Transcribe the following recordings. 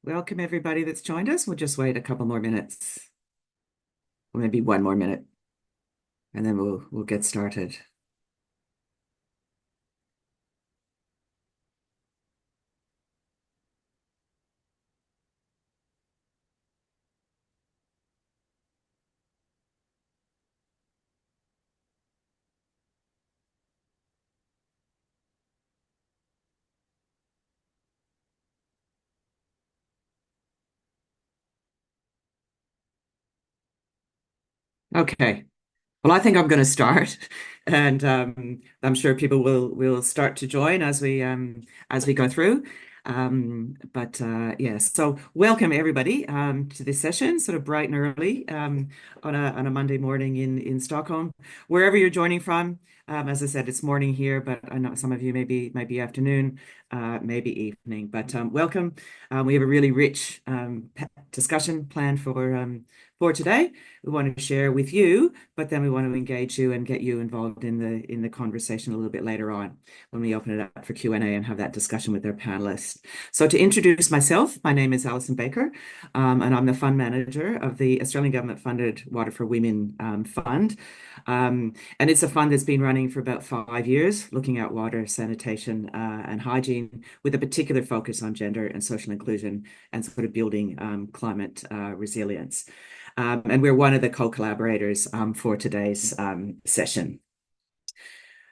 Welcome everybody that's joined us. We'll just wait a couple more minutes, or maybe one more minute, and then we'll get started. Okay. Well, I think I'm going to start, and I'm sure people will start to join as we go through. But yeah, so welcome everybody to this session, sort of bright and early on a Monday morning in Stockholm, wherever you're joining from. As I said, it's morning here, but I know some of you maybe afternoon, maybe evening. But welcome. We have a really rich discussion planned for today. We want to share with you, but then we want to engage you and get you involved in the conversation a little bit later on when we open it up for Q&A and have that discussion with our panelists. So to introduce myself, my name is Alison Baker, and I'm the fund manager of the Australian Government funded Water for Women Fund. And it's a fund that's been running for about 5 years, looking at water, sanitation, and hygiene, with a particular focus on gender and social inclusion and sort of building climate resilience. And we're one of the co-collaborators for today's session.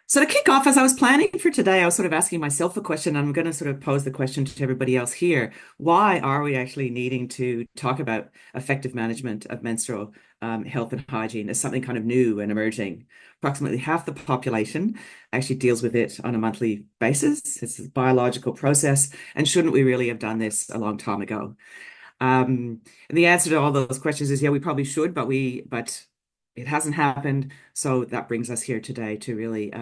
So to kick off, as I was planning for today, I was sort of asking myself a question. I'm going to sort of pose the question to everybody else here. Why are we actually needing to talk about effective management of menstrual health and hygiene as something kind of new and emerging? Approximately half the population actually deals with it on a monthly basis. It's a biological process. And shouldn't we really have done this a long time ago? And the answer to all those questions is, yeah, we probably should, but it hasn't happened. So that brings us here today to really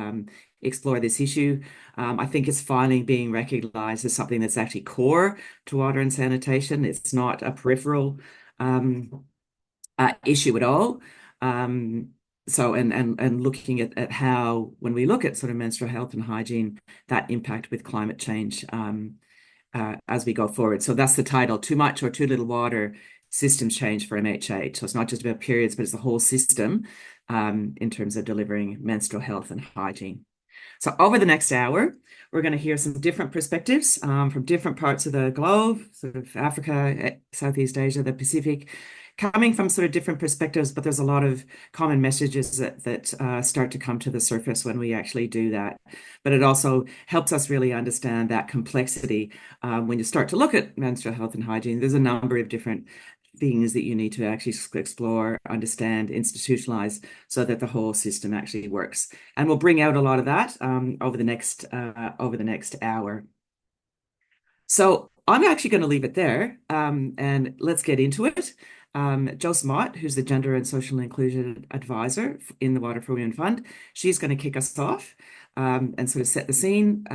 explore this issue. I think it's finally being recognized as something that's actually core to water and sanitation. It's not a peripheral issue at all. So and looking at how, when we look at sort of menstrual health and hygiene, that impact with climate change as we go forward. So that's the title: Too Much or Too Little Water, Systems Change for MHH. So it's not just about periods, but it's the whole system in terms of delivering menstrual health and hygiene. So over the next hour, we're going to hear some different perspectives from different parts of the globe, sort of Africa, Southeast Asia, the Pacific, coming from sort of different perspectives, but there's a lot of common messages that start to come to the surface when we actually do that. But it also helps us really understand that complexity. When you start to look at menstrual health and hygiene, there's a number of different things that you need to actually explore, understand, institutionalize, so that the whole system actually works. And we'll bring out a lot of that over the next hour. So I'm actually going to leave it there, and let's get into it. Jo Mott, who's the Gender and Social Inclusion Advisor in the Water for Women Fund, she's going to kick us off and sort of set the scene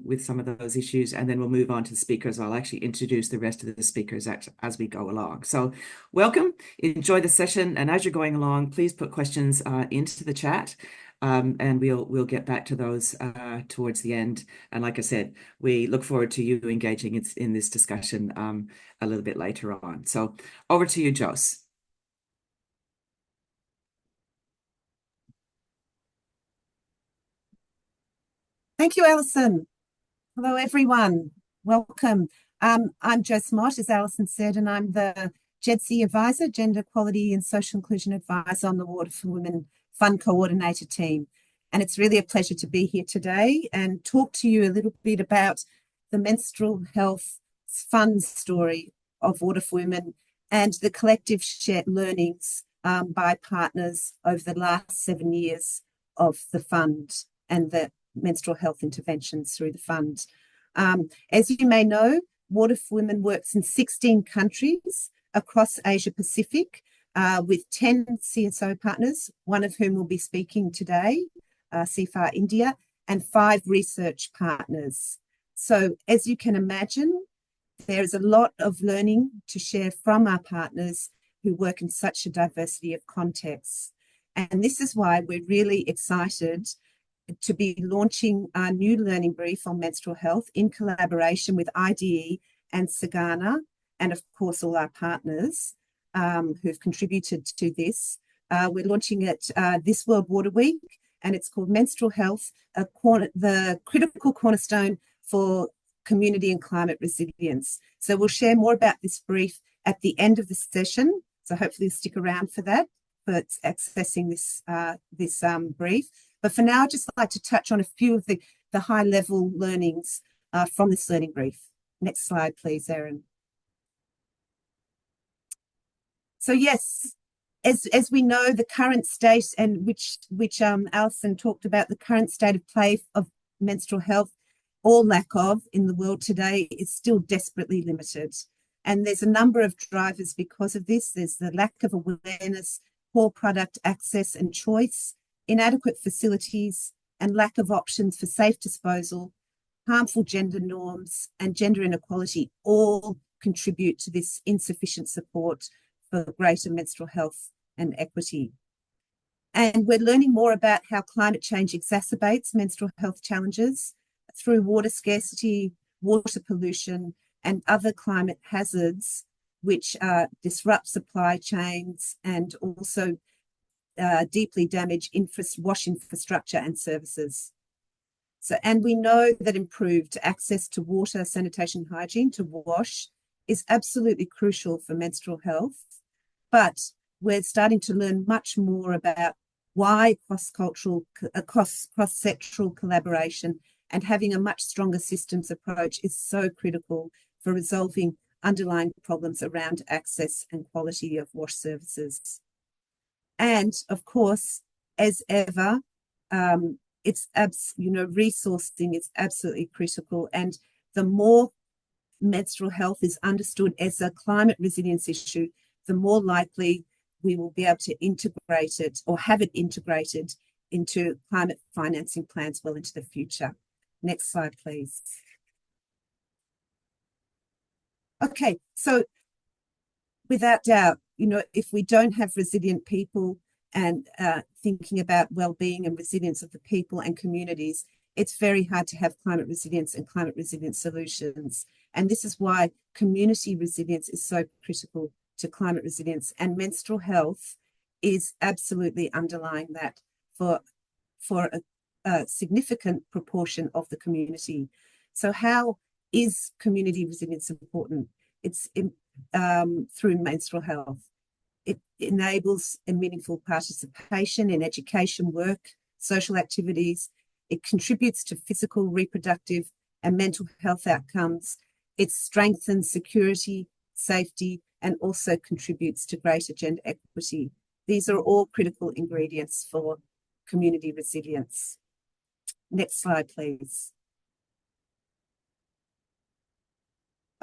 with some of those issues, and then we'll move on to the speakers. I'll actually introduce the rest of the speakers as we go along. So welcome, enjoy the session, and as you're going along, please put questions into the chat. And we'll get back to those towards the end. And like I said, we look forward to you engaging in this discussion a little bit later on. So over to you, Jos. Thank you, Alison. Hello, everyone. Welcome. I'm Jo Mott, as Alison said, and I'm the GEDC Advisor, Gender Equality and Social Inclusion Advisor on the Water for Women Fund Coordinator team. And it's really a pleasure to be here today and talk to you a little bit about the menstrual health fund story of Water for Women and the collective shared learnings by partners over the last 7 years of the fund and the menstrual health interventions through the fund. As you may know, Water for Women works in 16 countries across Asia Pacific with 10 CSO partners, one of whom will be speaking today, CFAR India, and 5 research partners. So as you can imagine, there's a lot of learning to share from our partners who work in such a diversity of contexts. And this is why we're really excited to be launching our new learning brief on menstrual health in collaboration with IDE and Sagana, and of course all our partners who've contributed to this. We're launching it this World Water Week, and it's called Menstrual Health, the critical cornerstone for community and climate resilience. So we'll share more about this brief at the end of the session. So hopefully stick around for that, for accessing this brief. But for now, I'd just like to touch on a few of the high-level learnings from this learning brief. Next slide, please, Erin. So yes, as we know, the current state, and which Alison talked about, the current state of play of menstrual health, or lack of, in the world today is still desperately limited. And there's a number of drivers because of this. There's the lack of awareness, poor product access and choice, inadequate facilities, and lack of options for safe disposal, harmful gender norms, and gender inequality all contribute to this insufficient support for greater menstrual health and equity. And we're learning more about how climate change exacerbates menstrual health challenges through water scarcity, water pollution, and other climate hazards, which disrupt supply chains and also deeply damage wash infrastructure and services. So, and we know that improved access to water, sanitation, hygiene, to wash is absolutely crucial for menstrual health. But we're starting to learn much more about why cross-cultural, cross-sectoral collaboration and having a much stronger systems approach is so critical for resolving underlying problems around access and quality of wash services. And of course, as ever, resourcing is absolutely critical. And the more menstrual health is understood as a climate resilience issue, the more likely we will be able to integrate it or have it integrated into climate financing plans well into the future. Next slide, please. Okay, so without doubt, if we don't have resilient people and thinking about well-being and resilience of the people and communities, it's very hard to have climate resilience and climate resilient solutions. And this is why community resilience is so critical to climate resilience, and menstrual health is absolutely underlying that for a significant proportion of the community. So how is community resilience important? It's through menstrual health. It enables a meaningful participation in education, work, social activities. It contributes to physical, reproductive, and mental health outcomes. It strengthens security, safety, and also contributes to greater gender equity. These are all critical ingredients for community resilience. Next slide, please.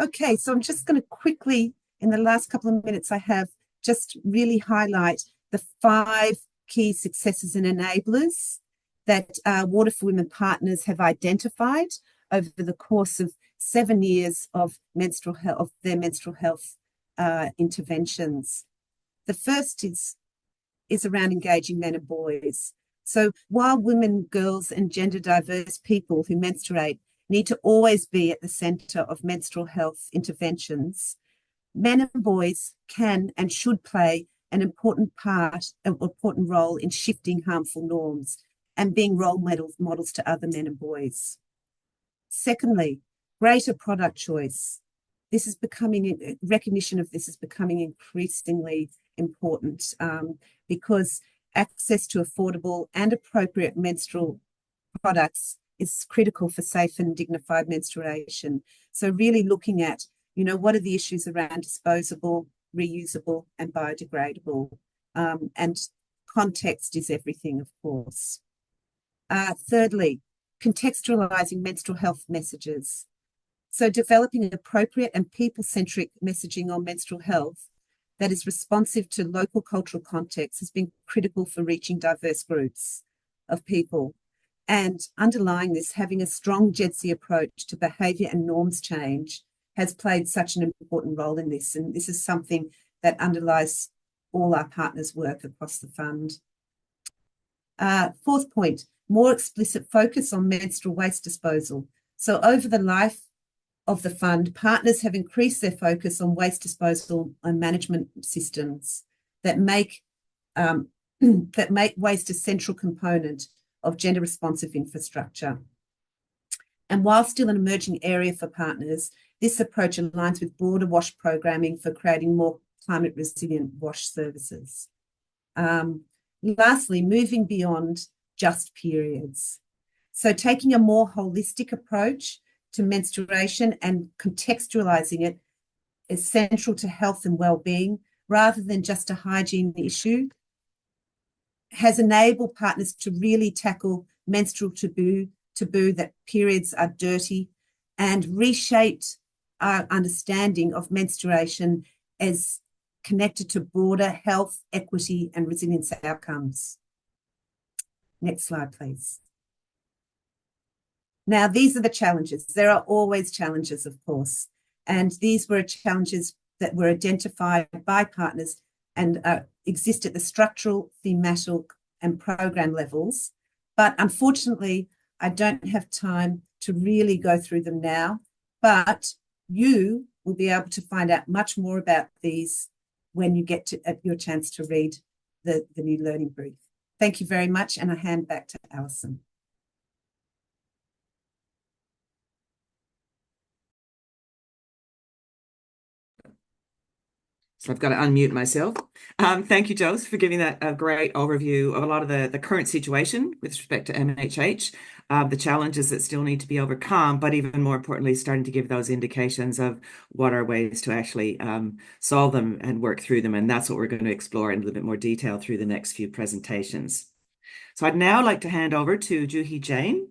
Okay, so I'm just going to quickly, in the last couple of minutes I have, just really highlight the 5 key successes and enablers that Water for Women partners have identified over the course of 7 years of their menstrual health interventions. The first is around engaging men and boys. So while women, girls, and gender diverse people who menstruate need to always be at the centre of menstrual health interventions, men and boys can and should play an important role in shifting harmful norms and being role models to other men and boys. Secondly, greater product choice. Recognition of this is becoming increasingly important because access to affordable and appropriate menstrual products is critical for safe and dignified menstruation. So really looking at, what are the issues around disposable, reusable, and biodegradable? And context is everything, of course. Thirdly, contextualizing menstrual health messages. So developing appropriate and people-centric messaging on menstrual health that is responsive to local cultural context has been critical for reaching diverse groups of people. And underlying this, having a strong GEDSI approach to behaviour and norms change has played such an important role in this. And this is something that underlies all our partners' work across the fund. Fourth point, more explicit focus on menstrual waste disposal. So over the life of the fund, partners have increased their focus on waste disposal and management systems that make that make waste a central component of gender responsive infrastructure. And while still an emerging area for partners, this approach aligns with broader WASH programming for creating more climate resilient WASH services. Lastly, moving beyond just periods. So taking a more holistic approach to menstruation and contextualizing it is central to health and well-being rather than just a hygiene issue has enabled partners to really tackle menstrual taboo that periods are dirty and reshaped our understanding of menstruation as connected to broader health, equity, and resilience outcomes. Next slide, please. Now, these are the challenges. There are always challenges, of course, and these were challenges that were identified by partners and exist at the structural, thematic, and program levels. But unfortunately, I don't have time to really go through them now, but you will be able to find out much more about these when you get to your chance to read the new learning brief. Thank you very much, and I hand back to Alison. So I've got to unmute myself. Thank you, Jose, for giving that a great overview of a lot of the current situation with respect to MHH, the challenges that still need to be overcome, but even more importantly, starting to give those indications of what are ways to actually solve them and work through them. And that's what we're going to explore in a little bit more detail through the next few presentations. So I'd now like to hand over to Juhi Jain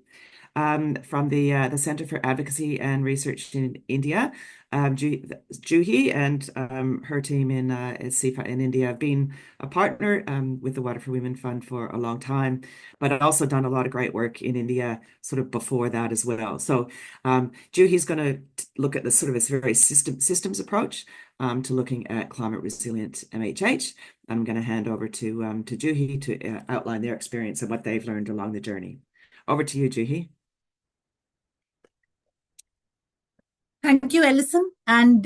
from the Center for Advocacy and Research in India. Juhi and her team in CFAR in India have been a partner with the Water for Women Fund for a long time, but have also done a lot of great work in India sort of before that as well. So Juhi's going to look at this sort of this very systems approach to looking at climate resilient MHH. I'm going to hand over to Juhi to outline their experience and what they've learned along the journey. Over to you, Juhi. Thank you, Alison. And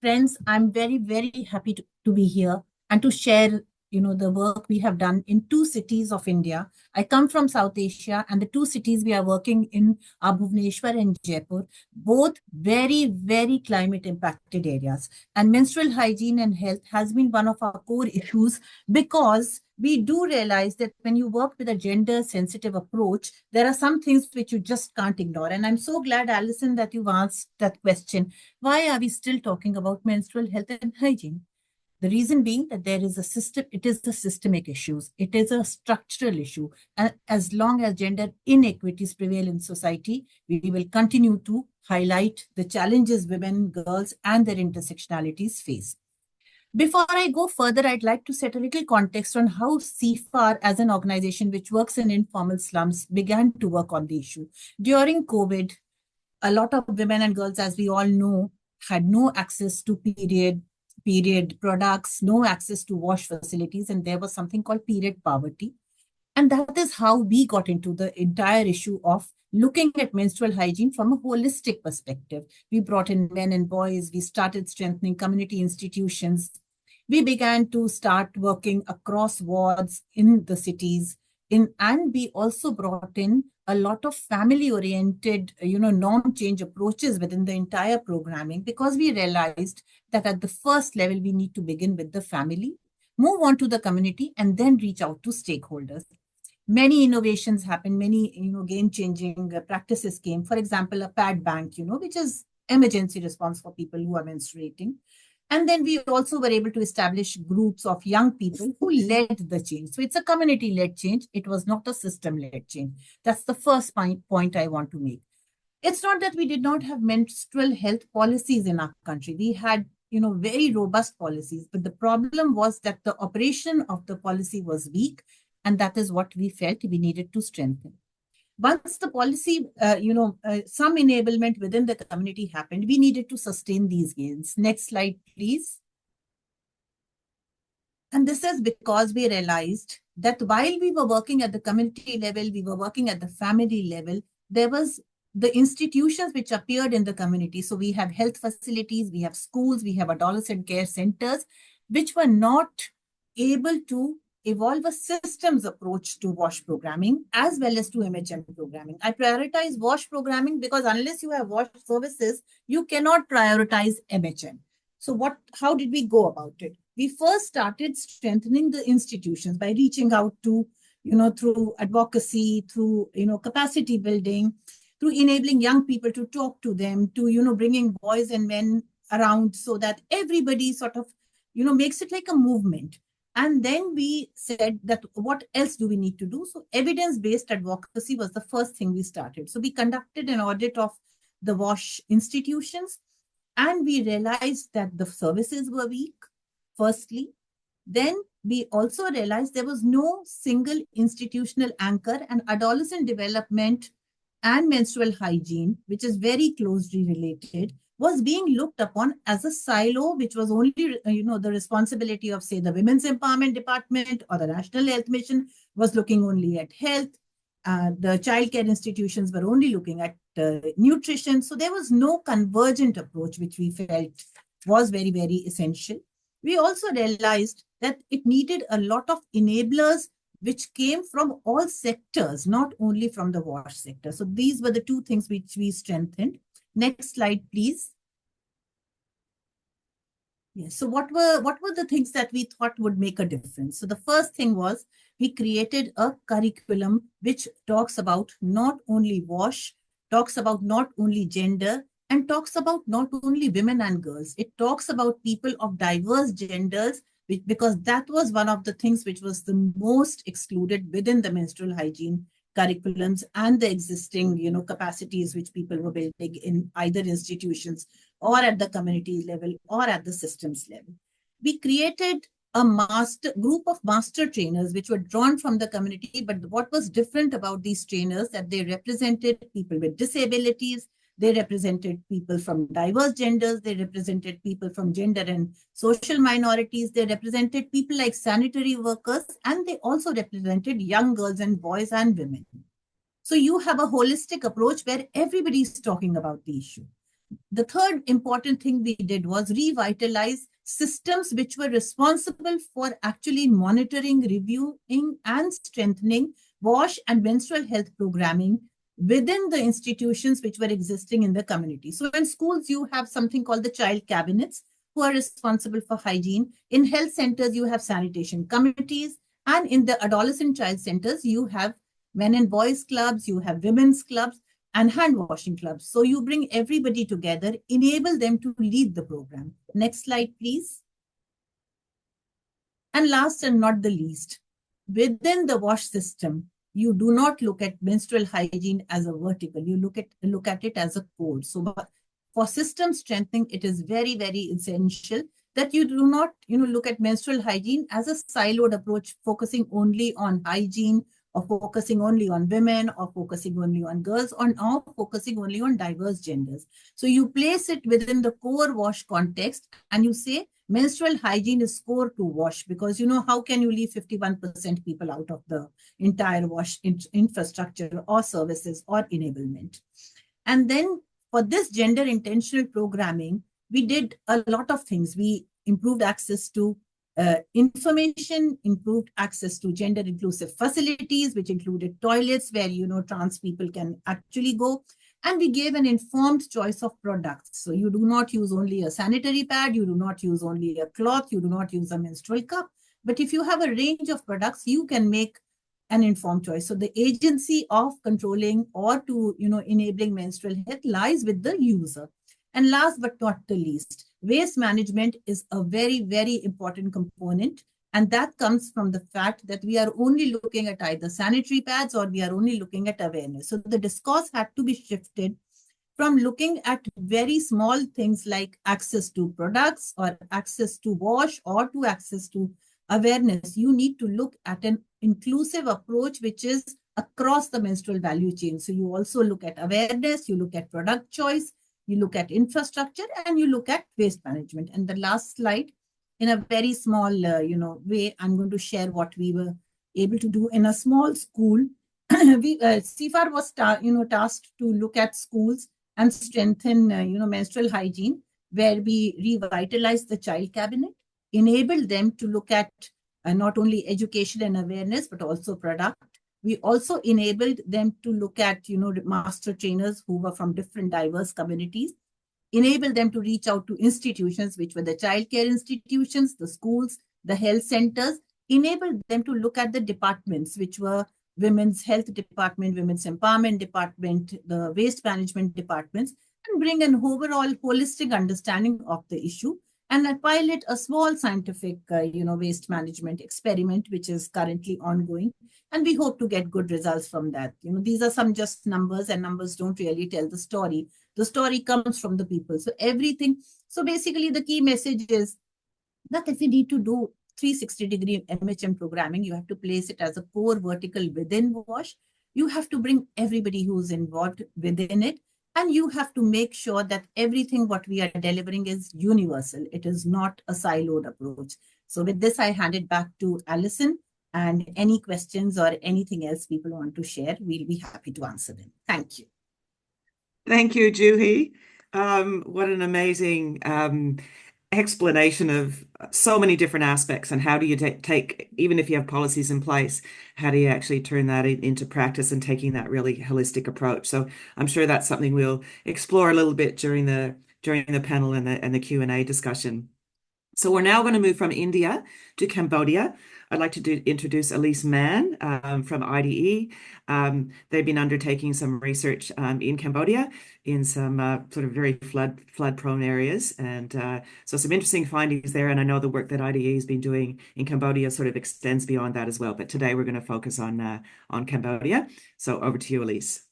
friends, I'm very, very happy to be here and to share, the work we have done in 2 cities of India. I come from South Asia, and the 2 cities we are working in are Bhubaneswar and Jaipur, both very, very climate impacted areas. And menstrual hygiene and health has been one of our core issues because we do realize that when you work with a gender sensitive approach, there are some things which you just can't ignore. And I'm so glad, Alison, that you've asked that question. Why are we still talking about menstrual health and hygiene? The reason being that there is a system, it is the systemic issues. It is a structural issue. And as long as gender inequities prevail in society, we will continue to highlight the challenges women, girls, and their intersectionalities face. Before I go further, I'd like to set a little context on how CFAR as an organization which works in informal slums began to work on the issue. During COVID, a lot of women and girls, as we all know, had no access to period products, no access to wash facilities, and there was something called period poverty. And that is how we got into the entire issue of looking at menstrual hygiene from a holistic perspective. We brought in men and boys, we started strengthening community institutions. We began to start working across wards in the cities, and we also brought in a lot of family-oriented, norm change approaches within the entire programming, because we realized that at the first level, we need to begin with the family, move on to the community, and then reach out to stakeholders. Many innovations happened, many, game-changing practices came. For example, a pad bank, which is emergency response for people who are menstruating. And then we also were able to establish groups of young people who led the change. So it's a community-led change. It was not a system-led change. That's the first point I want to make. It's not that we did not have menstrual health policies in our country. We had, very robust policies, but the problem was that the operation of the policy was weak, and that is what we felt we needed to strengthen. Once the policy, some enablement within the community happened, we needed to sustain these gains. Next slide, please. And this is because we realized that while we were working at the community level, we were working at the family level, there was the institutions which appeared in the community. So we have health facilities, we have schools, we have adolescent care centers, which were not able to evolve a systems approach to WASH programming as well as to MHM programming. I prioritize WASH programming because unless you have WASH services, you cannot prioritize MHM. So how did we go about it? We first started strengthening the institutions by reaching out to, through advocacy, through, capacity building, through enabling young people to talk to them, to, bringing boys and men around so that everybody sort of, makes it like a movement. And then we said that what else do we need to do? So evidence-based advocacy was the first thing we started. So we conducted an audit of the WASH institutions, and we realized that the services were weak, firstly. Then we also realized there was no single institutional anchor, and adolescent development and menstrual hygiene, which is very closely related, was being looked upon as a silo, which was only, the responsibility of, say, the Women's Empowerment Department or the National Health Mission was looking only at health. The childcare institutions were only looking at nutrition. So there was no convergent approach, which we felt was very, very essential. We also realized that it needed a lot of enablers which came from all sectors, not only from the WASH sector. So these were the two things which we strengthened. Next slide, please. Yes. So what were the things that we thought would make a difference? So the first thing was we created a curriculum which talks about not only WASH, talks about not only gender, and talks about not only women and girls. It talks about people of diverse genders, because that was one of the things which was the most excluded within the menstrual hygiene curriculums and the existing, capacities which people were building in either institutions or at the community level or at the systems level. We created a group of master trainers which were drawn from the community, but what was different about these trainers that they represented people with disabilities, they represented people from diverse genders, they represented people from gender and social minorities, they represented people like sanitary workers, and they also represented young girls and boys and women. So you have a holistic approach where everybody is talking about the issue. The third important thing we did was revitalize systems which were responsible for actually monitoring, reviewing, and strengthening WASH and menstrual health programming within the institutions which were existing in the community. So in schools, you have something called the child cabinets who are responsible for hygiene. In health centers, you have sanitation committees. And in the adolescent child centers, you have men and boys clubs, you have women's clubs, and hand washing clubs. So you bring everybody together, enable them to lead the program. Next slide, please. And last and not the least, within the WASH system, you do not look at menstrual hygiene as a vertical. You look at it as a code. So for system strengthening, it is very, very essential that you do not, look at menstrual hygiene as a siloed approach, focusing only on hygiene, or focusing only on women, or focusing only on girls, or now focusing only on diverse genders. So you place it within the core WASH context, and you say menstrual hygiene is core to WASH, because how can you leave 51% people out of the entire WASH infrastructure or services or enablement? And then for this gender intentional programming, we did a lot of things. We improved access to information, improved access to gender inclusive facilities, which included toilets where, trans people can actually go. And we gave an informed choice of products. So you do not use only a sanitary pad, you do not use only a cloth, you do not use a menstrual cup. But if you have a range of products, you can make an informed choice. So the agency of controlling or to, enabling menstrual health lies with the user. And last but not the least, waste management is a very, very important component. And that comes from the fact that we are only looking at either sanitary pads or we are only looking at awareness. So the discourse had to be shifted from looking at very small things like access to products or access to WASH or to access to awareness. You need to look at an inclusive approach, which is across the menstrual value chain. So you also look at awareness, you look at product choice, you look at infrastructure, and you look at waste management. And the last slide, in a very small, way, I'm going to share what we were able to do in a small school CFAR was tasked to look at schools and strengthen menstrual hygiene, where we revitalized the child cabinet, enabled them to look at not only education and awareness but also product. We also enabled them to look at master trainers who were from different diverse communities, enable them to reach out to institutions, which were the childcare institutions, the schools, the health centers, enable them to look at the departments, which were women's health department, women's empowerment department, the waste management departments, and bring an overall holistic understanding of the issue and pilot a small scientific, waste management experiment, which is currently ongoing. And we hope to get good results from that. These are some just numbers, and numbers don't really tell the story. The story comes from the people. So basically the key message is that if you need to do 360-degree MHM programming, you have to place it as a core vertical within WASH. You have to bring everybody who's involved within it. And you have to make sure that everything what we are delivering is universal. It is not a siloed approach. So with this, I hand it back to Alison. And any questions or anything else people want to share, we'll be happy to answer them. Thank you. Thank you, Juhi. What an amazing explanation of so many different aspects, and how do you take, even if you have policies in place, how do you actually turn that into practice and taking that really holistic approach? So I'm sure that's something we'll explore a little bit during the panel and the Q&A discussion. So we're now going to move from India to Cambodia. I'd like to introduce Elise Mann from IDE. They've been undertaking some research in Cambodia in some sort of very flood-prone areas, and so some interesting findings there. And I know the work that IDE has been doing in Cambodia sort of extends beyond that as well. But today we're going to focus on Cambodia. So over to you, Elise.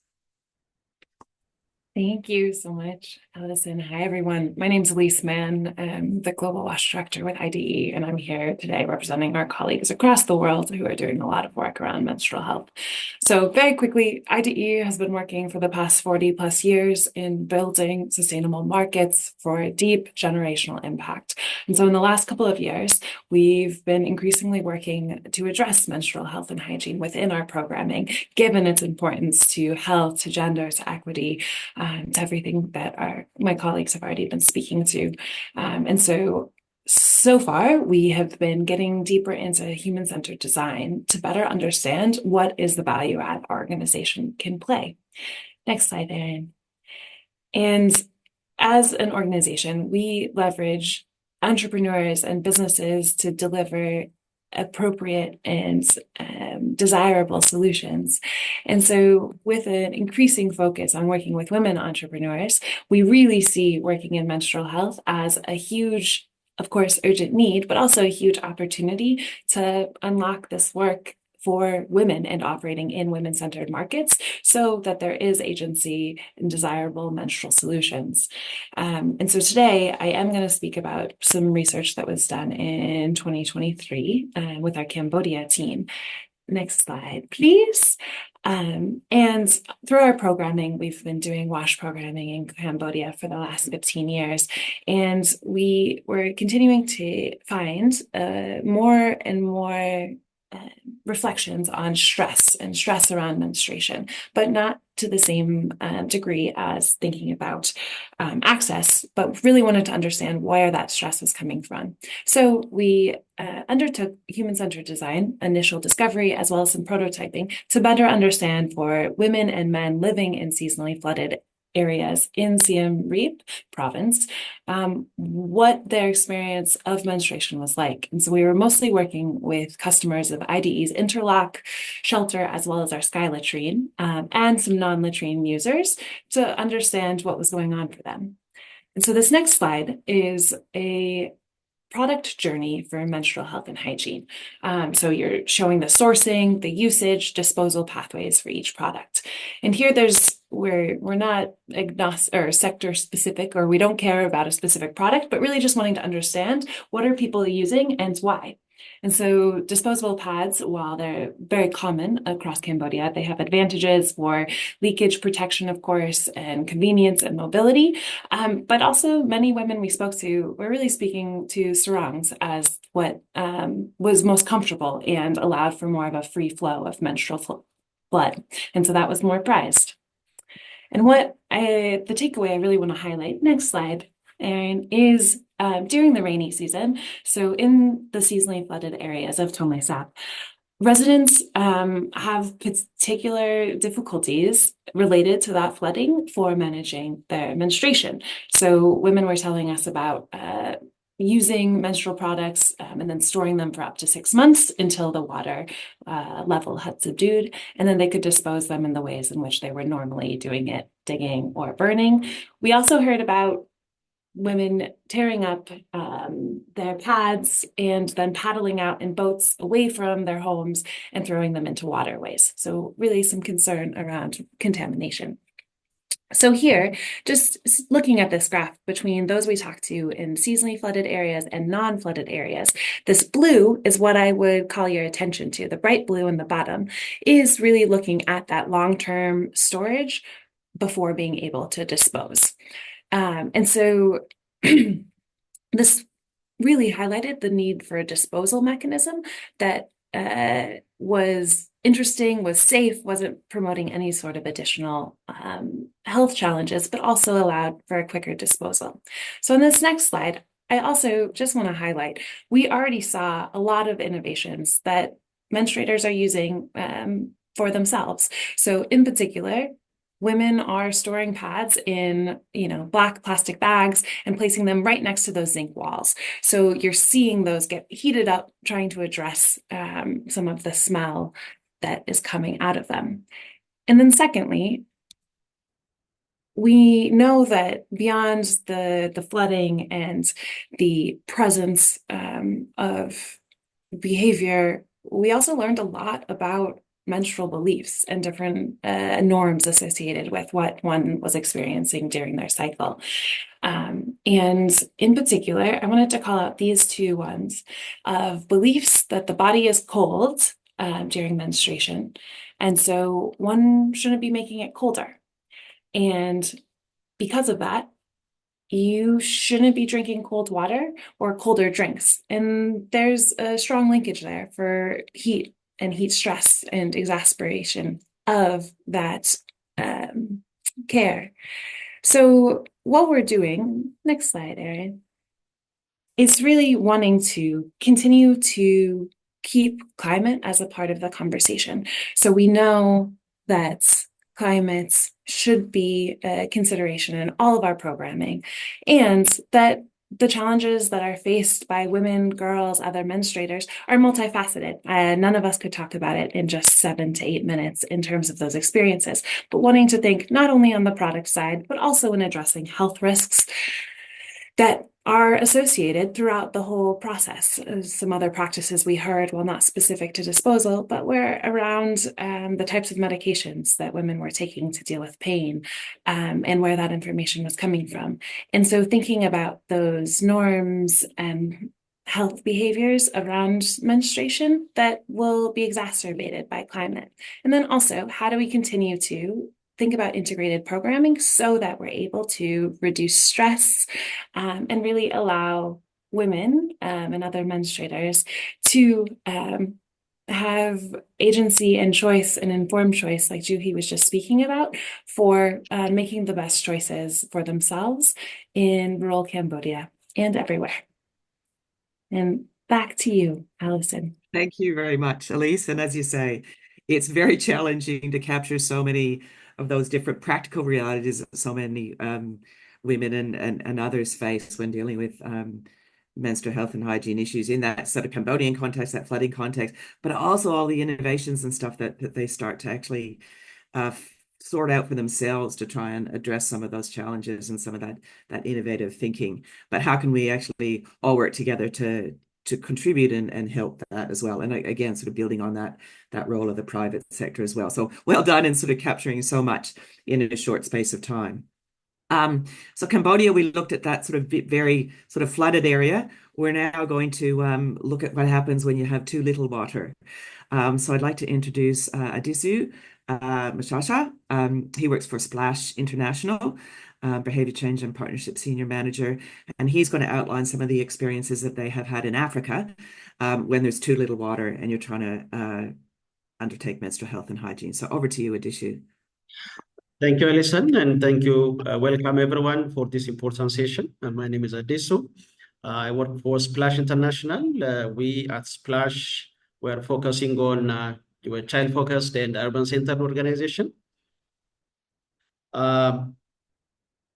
Thank you so much, Alison. Hi, everyone. My name is Elise Mann. I'm the Global WASH Director with IDE, and I'm here today representing our colleagues across the world who are doing a lot of work around menstrual health. So very quickly, IDE has been working for the past 40 plus years in building sustainable markets for deep generational impact. And so in the last couple of years, we've been increasingly working to address menstrual health and hygiene within our programming, given its importance to health, to gender, to equity, to everything that my colleagues have already been speaking to. And so far, we have been getting deeper into human-centered design to better understand what is the value add our organization can play. Next slide, Erin. And as an organization, we leverage entrepreneurs and businesses to deliver appropriate and desirable solutions. And so with an increasing focus on working with women entrepreneurs, we really see working in menstrual health as a huge, of course, urgent need, but also a huge opportunity to unlock this work for women and operating in women-centered markets so that there is agency and desirable menstrual solutions. And so today I am going to speak about some research that was done in 2023 with our Cambodia team. Next slide, please. And through our programming, we've been doing WASH programming in Cambodia for the last 15 years. And we were continuing to find more and more reflections on stress and stress around menstruation, but not to the same degree as thinking about access, but really wanted to understand where that stress was coming from. So we undertook human-centered design, initial discovery, as well as some prototyping to better understand for women and men living in seasonally flooded areas in Siem Reap province, what their experience of menstruation was like. And so we were mostly working with customers of IDE's Interlock shelter, as well as our Sky Latrine, and some non-latrine users to understand what was going on for them. And so this next slide is a product journey for menstrual health and hygiene. So you're showing the sourcing, the usage, disposal pathways for each product. And here we're not agnostic or sector specific, or we don't care about a specific product, but really just wanting to understand what are people using and why. And so disposable pads, while they're very common across Cambodia, they have advantages for leakage protection, of course, and convenience and mobility. But also many women we spoke to were really speaking to sarongs as what was most comfortable and allowed for more of a free flow of menstrual flood. And so that was more prized. And the takeaway I really want to highlight, next slide, Erin, is during the rainy season, so in the seasonally flooded areas of Tonle Sap, residents have particular difficulties related to that flooding for managing their menstruation. So women were telling us about using menstrual products and then storing them for up to 6 months until the water level had subdued, and then they could dispose them in the ways in which they were normally doing it, digging or burning. We also heard about women tearing up their pads and then paddling out in boats away from their homes and throwing them into waterways. So really some concern around contamination. So here, just looking at this graph between those we talked to in seasonally flooded areas and non-flooded areas, this blue is what I would call your attention to. The bright blue in the bottom is really looking at that long-term storage before being able to dispose. And so this really highlighted the need for a disposal mechanism that was interesting, was safe, wasn't promoting any sort of additional health challenges, but also allowed for a quicker disposal. So in this next slide, I also just want to highlight, we already saw a lot of innovations that menstruators are using for themselves. So in particular, women are storing pads in, black plastic bags and placing them right next to those zinc walls. So you're seeing those get heated up, trying to address some of the smell that is coming out of them. And then secondly, we know that beyond the flooding and the presence of behavior, we also learned a lot about menstrual beliefs and different norms associated with what one was experiencing during their cycle. And in particular, I wanted to call out these two ones of beliefs that the body is cold during menstruation. And so one shouldn't be making it colder. And because of that, you shouldn't be drinking cold water or colder drinks. And there's a strong linkage there for heat and heat stress and exacerbation of that care. So what we're doing, next slide, Erin, is really wanting to continue to keep climate as a part of the conversation. So we know that climate should be a consideration in all of our programming, and that the challenges that are faced by women, girls, other menstruators are multifaceted. None of us could talk about it in just 7 to 8 minutes in terms of those experiences, but wanting to think not only on the product side, but also in addressing health risks that are associated throughout the whole process. Some other practices we heard, well, not specific to disposal, but were around the types of medications that women were taking to deal with pain and where that information was coming from. And so thinking about those norms and health behaviors around menstruation that will be exacerbated by climate. And then also, how do we continue to think about integrated programming so that we're able to reduce stress and really allow women and other menstruators to have agency and choice and informed choice, like Juhi was just speaking about, for making the best choices for themselves in rural Cambodia and everywhere. And back to you, Allison. Thank you very much, Elise. And as you say, it's very challenging to capture so many of those different practical realities that so many women and others face when dealing with menstrual health and hygiene issues in that sort of Cambodian context, that flooding context, but also all the innovations and stuff that they start to actually sort out for themselves to try and address some of those challenges and some of that innovative thinking. But how can we actually all work together to contribute and help that as well? And again, sort of building on that role of the private sector as well. So well done in sort of capturing so much in a short space of time. So Cambodia, we looked at that sort of very sort of flooded area. We're now going to look at what happens when you have too little water. So I'd like to introduce Adisu Mashasha. He works for Splash International, Behavior Change and Partnership Senior Manager, and he's going to outline some of the experiences that they have had in Africa when there's too little water and you're trying to undertake menstrual health and hygiene. So over to you, Adishu. Thank you, Alison, and thank you. Welcome everyone for this important session. My name is Adisu. I work for Splash International. We at Splash, we are focusing on we're child-focused and urban-centered organization.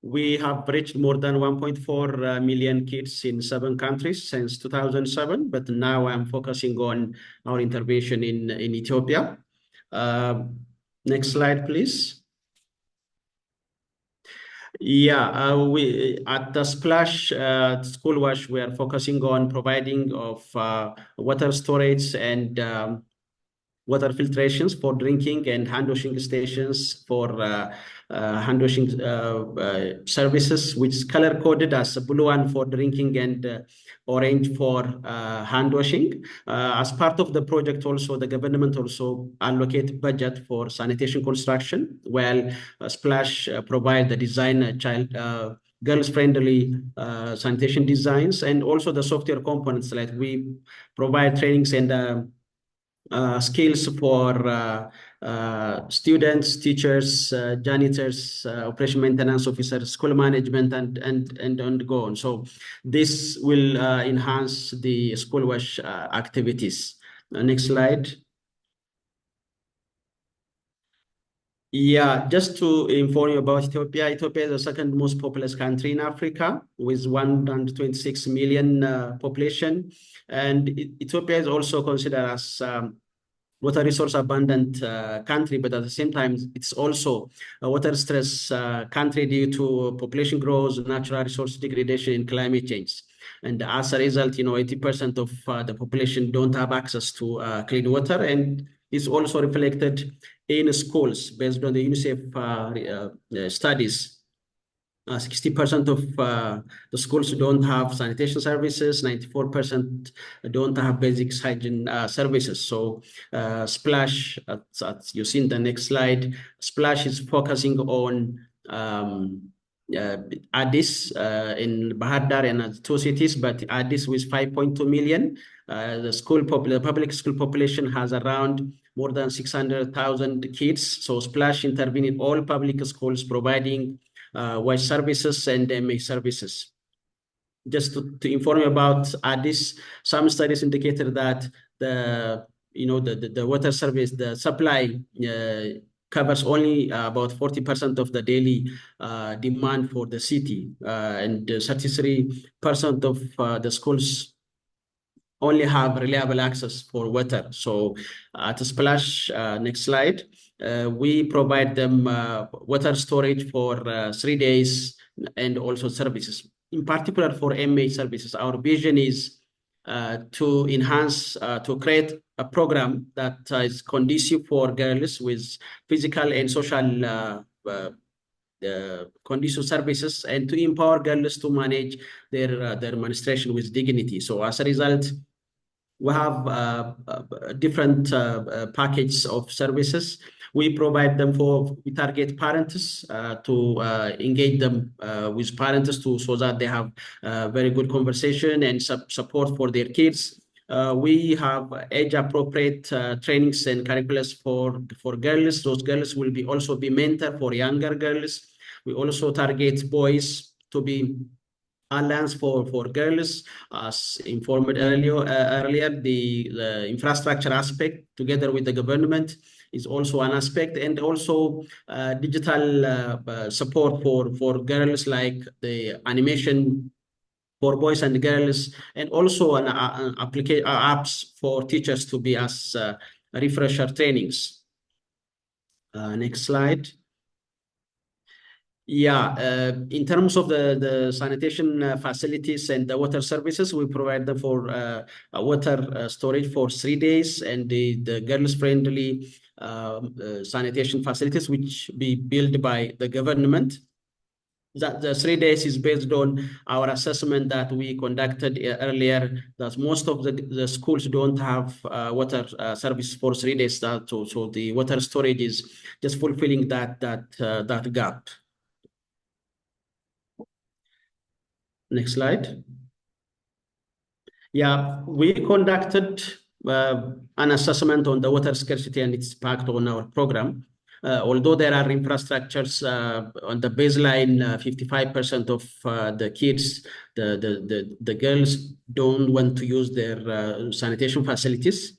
We have reached more than 1.4 million kids in 7 countries since 2007, but now I'm focusing on our intervention in Ethiopia. Next slide, please. Yeah, we at the Splash School Wash, we are focusing on providing of water storage and water filtrations for drinking and hand washing stations for hand washing services, which is color coded as blue one for drinking and orange for hand washing. As part of the project, also the government also allocate budget for sanitation construction, while Splash provide the design child girls friendly sanitation designs, and also the software components, like we provide trainings and skills for students, teachers, janitors, operation maintenance officers, school management, and go on. So this will enhance the school wash activities. Next slide. Yeah, just to inform you about Ethiopia. Ethiopia is the second most populous country in Africa with 126 million population. And Ethiopia is also considered as water resource abundant country, but at the same time, it's also a water stress country due to population growth, natural resource degradation, and climate change. And as a result, 80% of the population don't have access to clean water, and it's also reflected in schools based on the UNICEF studies. 60% of the schools don't have sanitation services, 94% don't have basic hygiene services. So Splash, as you see in the next slide, Splash is focusing on Addis in Bahar Dar and 2 cities, but Addis with 5.2 million. The public school population has around more than 600,000 kids. So Splash intervene in all public schools, providing wash services and MH services. Just to inform you about Addis, some studies indicated that the water service, the supply covers only about 40% of the daily demand for the city, and 33% of the schools only have reliable access for water. So at Splash, next slide, we provide them water storage for 3 days and also services. In particular for MH services, our vision is to enhance, to create a program that is conducive for girls with physical and social condition services, and to empower girls to manage their menstruation with dignity. So as a result, we have different packages of services. We provide them we target parents to engage them with parents so that they have very good conversation and support for their kids. We have age-appropriate trainings and curriculums for girls. Those girls will also be mentor for younger girls. We also target boys to be alliance for girls, as informed earlier. The infrastructure aspect together with the government is also an aspect, and also digital support for girls, like the animation for boys and girls, and also an application apps for teachers to be as refresher trainings. Next slide. Yeah, in terms of the sanitation facilities and the water services, we provide them for water storage for 3 days, and the girls-friendly sanitation facilities, which be built by the government. That the 3 days is based on our assessment that we conducted earlier, that most of the schools don't have water service for 3 days. So the water storage is just fulfilling that gap. Next slide. Yeah, we conducted an assessment on the water scarcity and its impact on our program. Although there are infrastructures on the baseline, 55% of the kids, the girls don't want to use their sanitation facilities.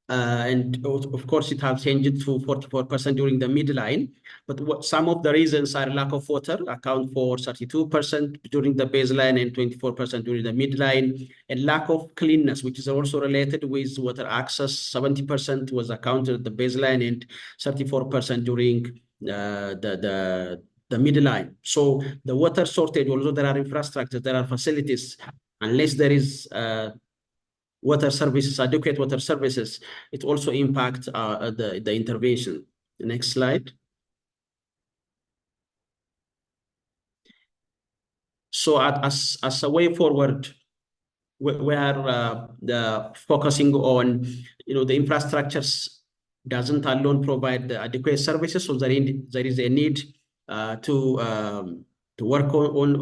And of course, it has changed to 44% during the midline. But some of the reasons are lack of water, account for 32% during the baseline and 24% during the midline, and lack of cleanness, which is also related with water access. 70% was accounted at the baseline and 34% during the midline. So the water shortage, although there are infrastructures, there are facilities, unless there is water services, adequate water services, it also impacts the intervention. Next slide. So as a way forward, we are focusing on, the infrastructures doesn't alone provide the adequate services, so there is a need to work on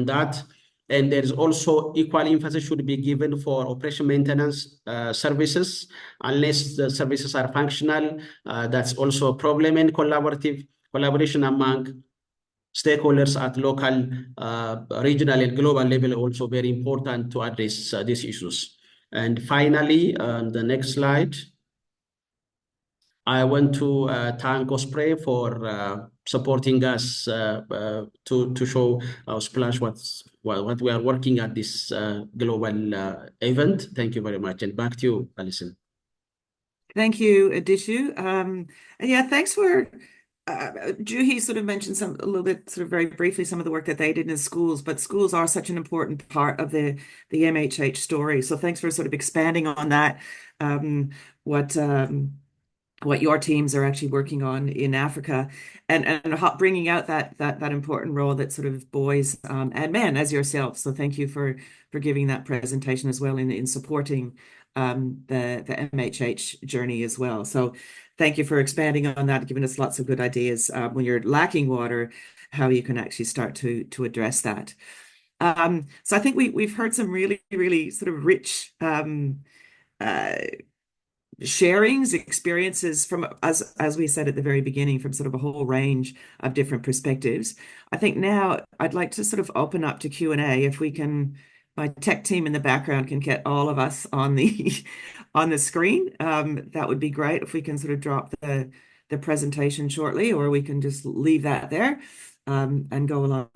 that. And there is also equal emphasis should be given for operation maintenance services. Unless the services are functional, that's also a problem. And collaboration among stakeholders at local, regional, and global level also very important to address these issues. And finally, the next slide. I want to thank Osprey for supporting us to show our splash what we are working at this global event. Thank you very much. And back to you, Alison. Thank you, Adishu. And yeah, thanks for Juhi sort of mentioned a little bit, sort of very briefly, some of the work that they did in schools, but schools are such an important part of the MHH story. So thanks for sort of expanding on that. What your teams are actually working on in Africa, and bringing out that important role that sort of boys and men as yourself. So thank you for giving that presentation as well in supporting the MHH journey as well. So thank you for expanding on that, giving us lots of good ideas when you're lacking water, how you can actually start to address that. So I think we've heard some really, really sort of rich sharings, experiences from, as we said at the very beginning, from sort of a whole range of different perspectives. I think now I'd like to sort of open up to Q&A. If we can, my tech team in the background can get all of us on the screen. That would be great if we can sort of drop the presentation shortly, or we can just leave that there and go along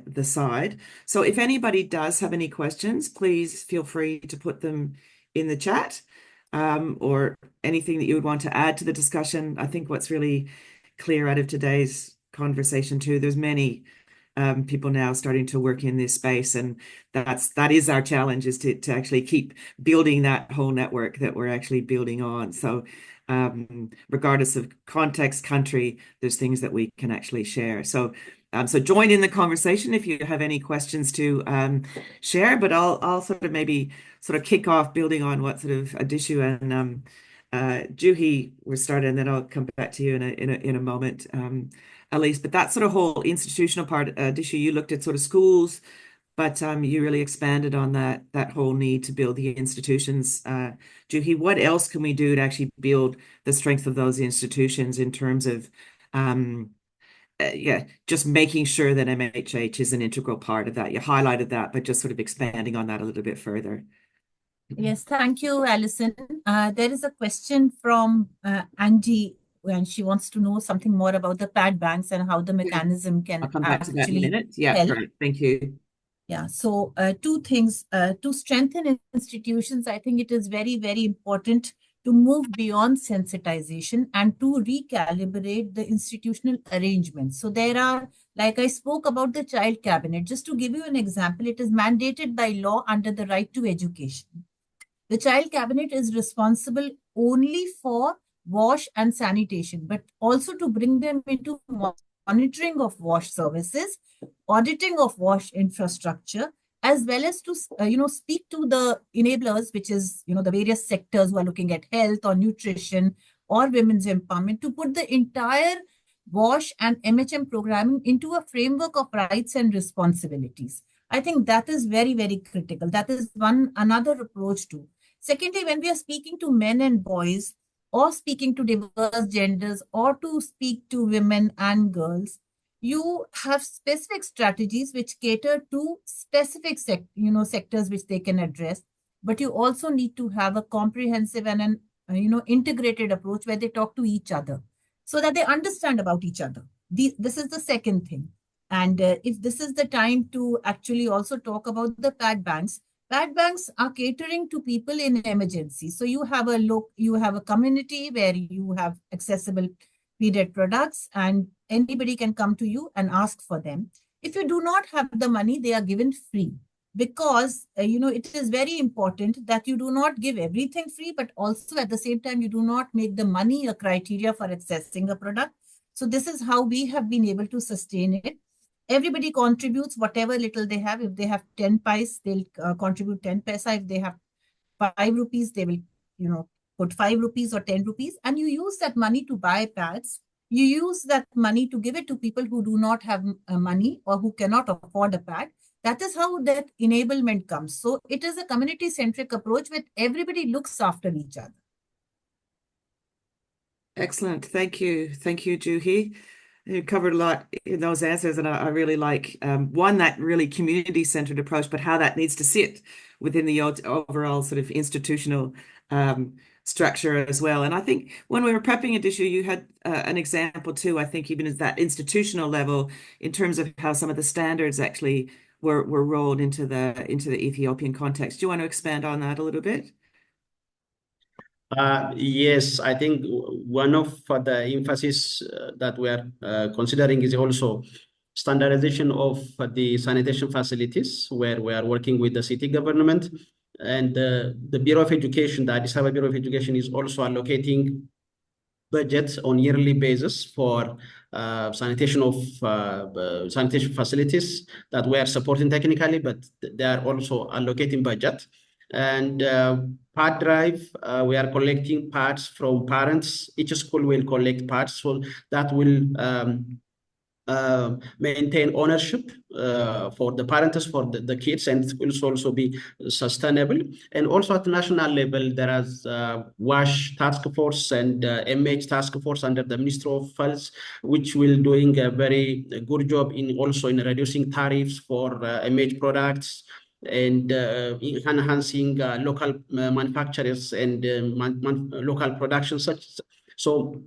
the side. So if anybody does have any questions, please feel free to put them in the chat. Or anything that you would want to add to the discussion. I think what's really clear out of today's conversation too, there's many people now starting to work in this space, and that is our challenge, is to actually keep building that whole network that we're actually building on. So regardless of context, country, there's things that we can actually share. So join in the conversation if you have any questions to share, but I'll sort of maybe kick off building on what sort of Adishu and Juhi were started, and then I'll come back to you in a moment, Elise. But that sort of whole institutional part, Adishu, you looked at sort of schools, but you really expanded on that whole need to build the institutions. Juhi, what else can we do to actually build the strength of those institutions in terms of just making sure that MHH is an integral part of that? You highlighted that, but just sort of expanding on that a little bit further. Yes, thank you, Alison. There is a question from Angie, and she wants to know something more about the pad banks and how the mechanism can I'll come back to that in a actually minute. Yeah, help. great. Thank you. Yeah, so two things. To strengthen institutions, I think it is very, very important to move beyond sensitization and to recalibrate the institutional arrangements. So there are, like I spoke about the child cabinet, just to give you an example, it is mandated by law under the right to education. The child cabinet is responsible only for wash and sanitation, but also to bring them into monitoring of wash services, auditing of wash infrastructure, as well as to speak to the enablers, which is the various sectors who are looking at health or nutrition or women's empowerment, to put the entire wash and MHM programming into a framework of rights and responsibilities. I think that is very, very critical. That is another approach too. Secondly, when we are speaking to men and boys, or speaking to diverse genders, or to speak to women and girls, you have specific strategies which cater to specific sectors which they can address. But you also need to have a comprehensive and an integrated approach where they talk to each other so that they understand about each other. This is the second thing. And if this is the time to actually also talk about the pad banks are catering to people in emergency. So you have a community where you have accessible period products, and anybody can come to you and ask for them. If you do not have the money, they are given free, because it is very important that you do not give everything free, but also at the same time you do not make the money a criteria for accessing a product. So this is how we have been able to sustain it. Everybody contributes whatever little they have. If they have 10 pies, they'll contribute 10 paisa. If they have 5 rupees, they will, put 5 rupees or 10 rupees. And you use that money to buy pads. You use that money to give it to people who do not have money or who cannot afford a pad. That is how that enablement comes. So it is a community-centric approach where everybody looks after each other. Excellent. Thank you. Thank you, Juhi. You covered a lot in those answers, and I really like one, that really community-centered approach, but how that needs to sit within the overall sort of institutional structure as well. And I think when we were prepping Adisha, you had an example too, I think even at that institutional level, in terms of how some of the standards actually were rolled into the Ethiopian context. Do you want to expand on that a little bit? Yes, I think one of the emphasis that we are considering is also standardization of the sanitation facilities, where we are working with the city government, and the Bureau of Education, the Addis Ababa Bureau of Education, is also allocating budgets on yearly basis for sanitation of sanitation facilities that we are supporting technically, but they are also allocating budget. And pad drive, we are collecting pads from parents. Each school will collect pads, so that will maintain ownership for the parents, for the kids, and it will also be sustainable. And also at national level, there is WASH task force and MH task force under the Ministry of Health, which will doing a very good job in also in reducing tariffs for MH products and enhancing local manufacturers and local production such. So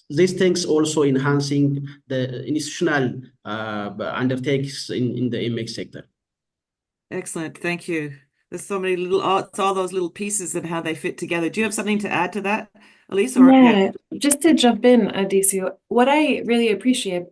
these things also enhancing the institutional undertakes in the MX sector. Excellent. Thank you. There's so many it's all those little pieces and how they fit together. Do you have something to add to that, Elise? Or Yeah, just to jump in, Adesio, what I really appreciate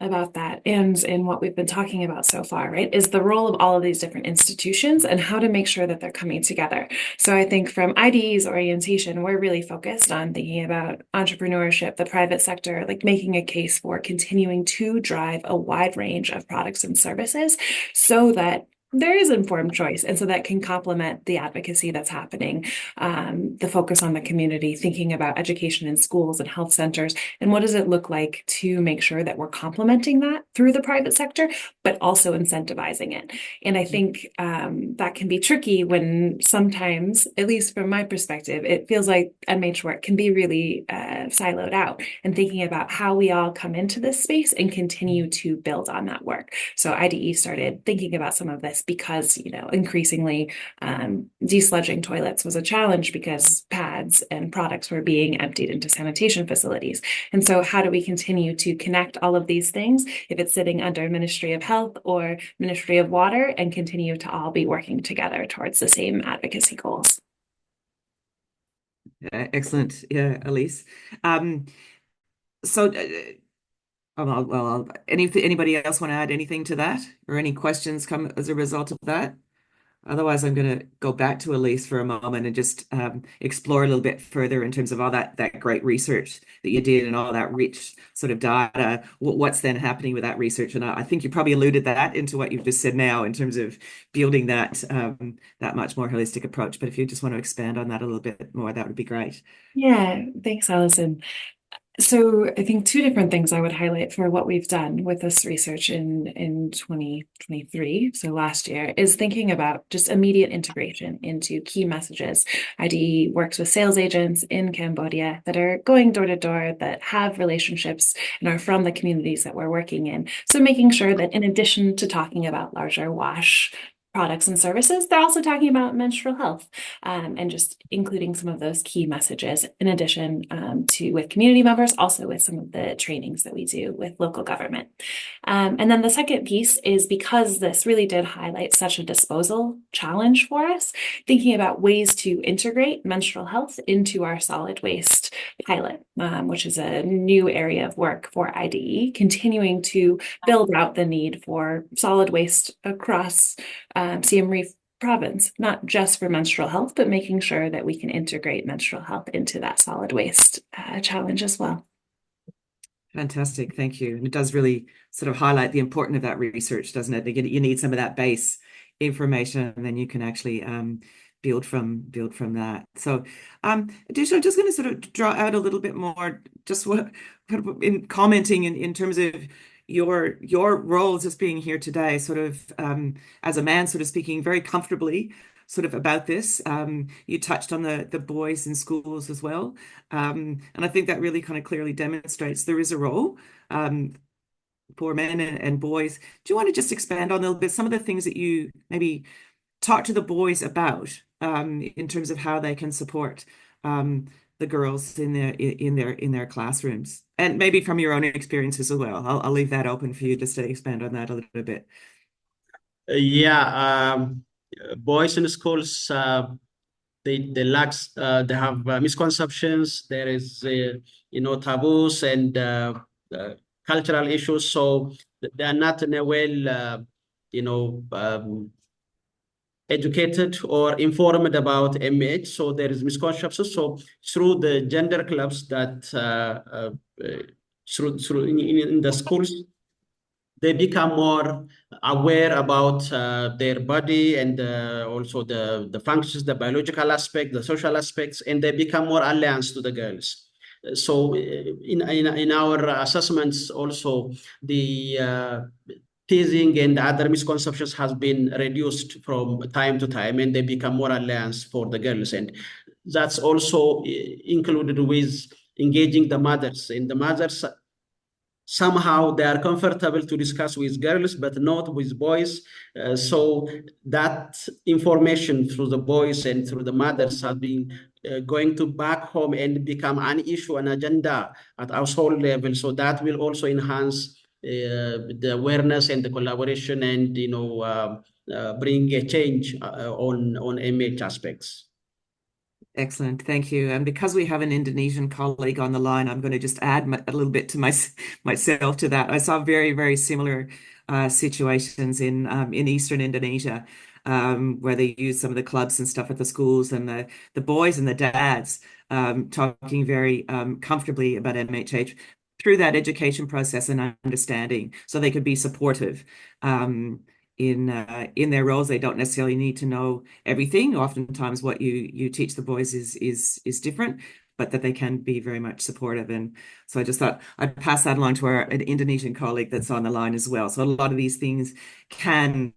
about that and in what we've been talking about so far, right, is the role of all of these different institutions and how to make sure that they're coming together. So I think from IDE's orientation, we're really focused on thinking about entrepreneurship, the private sector, like making a case for continuing to drive a wide range of products and services so that there is informed choice, and so that can complement the advocacy that's happening, the focus on the community, thinking about education in schools and health centers, and what does it look like to make sure that we're complementing that through the private sector, but also incentivizing it. And I think that can be tricky when sometimes, at least from my perspective, it feels like MH work can be really siloed out, and thinking about how we all come into this space and continue to build on that work. So IDE started thinking about some of this because, increasingly desludging toilets was a challenge because pads and products were being emptied into sanitation facilities. And so how do we continue to connect all of these things if it's sitting under Ministry of Health or Ministry of Water, and continue to all be working together towards the same advocacy goals? excellent. Yeah, Elise. So anybody else want to add anything to that, or any questions come as a result of that? Otherwise, I'm going to go back to Elise for a moment and just explore a little bit further in terms of all that great research that you did and all that rich sort of data. What's then happening with that research? And I think you probably alluded that into what you've just said now in terms of building that much more holistic approach. But if you just want to expand on that a little bit more, that would be great. Yeah, thanks, Alison. So I think two different things I would highlight for what we've done with this research in 2023, so last year, is thinking about just immediate integration into key messages. IDE works with sales agents in Cambodia that are going door to door, that have relationships and are from the communities that we're working in. So making sure that in addition to talking about larger WASH products and services, they're also talking about menstrual health, and just including some of those key messages in addition to with community members, also with some of the trainings that we do with local government. And then the second piece is because this really did highlight such a disposal challenge for us, thinking about ways to integrate menstrual health into our solid waste pilot, which is a new area of work for IDE, continuing to build out the need for solid waste across Siem Reap province, not just for menstrual health, but making sure that we can integrate menstrual health into that solid waste challenge as well. Fantastic, thank you. And it does really sort of highlight the importance of that research, doesn't it? You need some of that base information, and then you can actually build from that. So, additionally, I'm just going to sort of draw out a little bit more, just what in commenting in terms of your roles as being here today, sort of as a man, sort of speaking very comfortably sort of about this. You touched on the boys in schools as well. And I think that really kind of clearly demonstrates there is a role for men and boys. Do you want to just expand on a little bit some of the things that you maybe talk to the boys about in terms of how they can support the girls in their classrooms, and maybe from your own experiences as well. I'll leave that open for you just to expand on that a little bit. Yeah, boys in schools, they have misconceptions. There is taboos and cultural issues, so they are not in a well you know educated or informed about MH. So there is misconceptions. So through the gender clubs that through in the schools, they become more aware about their body and also the functions, the biological aspect, the social aspects, and they become more alliance to the girls. So in our assessments also, the teasing and other misconceptions has been reduced from time to time, and they become more alliance for the girls. And that's also included with engaging the mothers, and the mothers somehow they are comfortable to discuss with girls but not with boys. So that information through the boys and through the mothers have been going to back home and become an issue, an agenda at household level. So that will also enhance the awareness and the collaboration, and bring a change on MH aspects. Excellent, thank you. And because we have an Indonesian colleague on the line, I'm going to just add a little bit to myself to that. I saw very, very similar situations in Eastern Indonesia, where they use some of the clubs and stuff at the schools, and the boys and the dads talking very comfortably about MHH through that education process and understanding, so they could be supportive. In their roles. They don't necessarily need to know everything. Oftentimes what you teach the boys is different, but that they can be very much supportive. And so I just thought I'd pass that along to an Indonesian colleague that's on the line as well. So a lot of these things can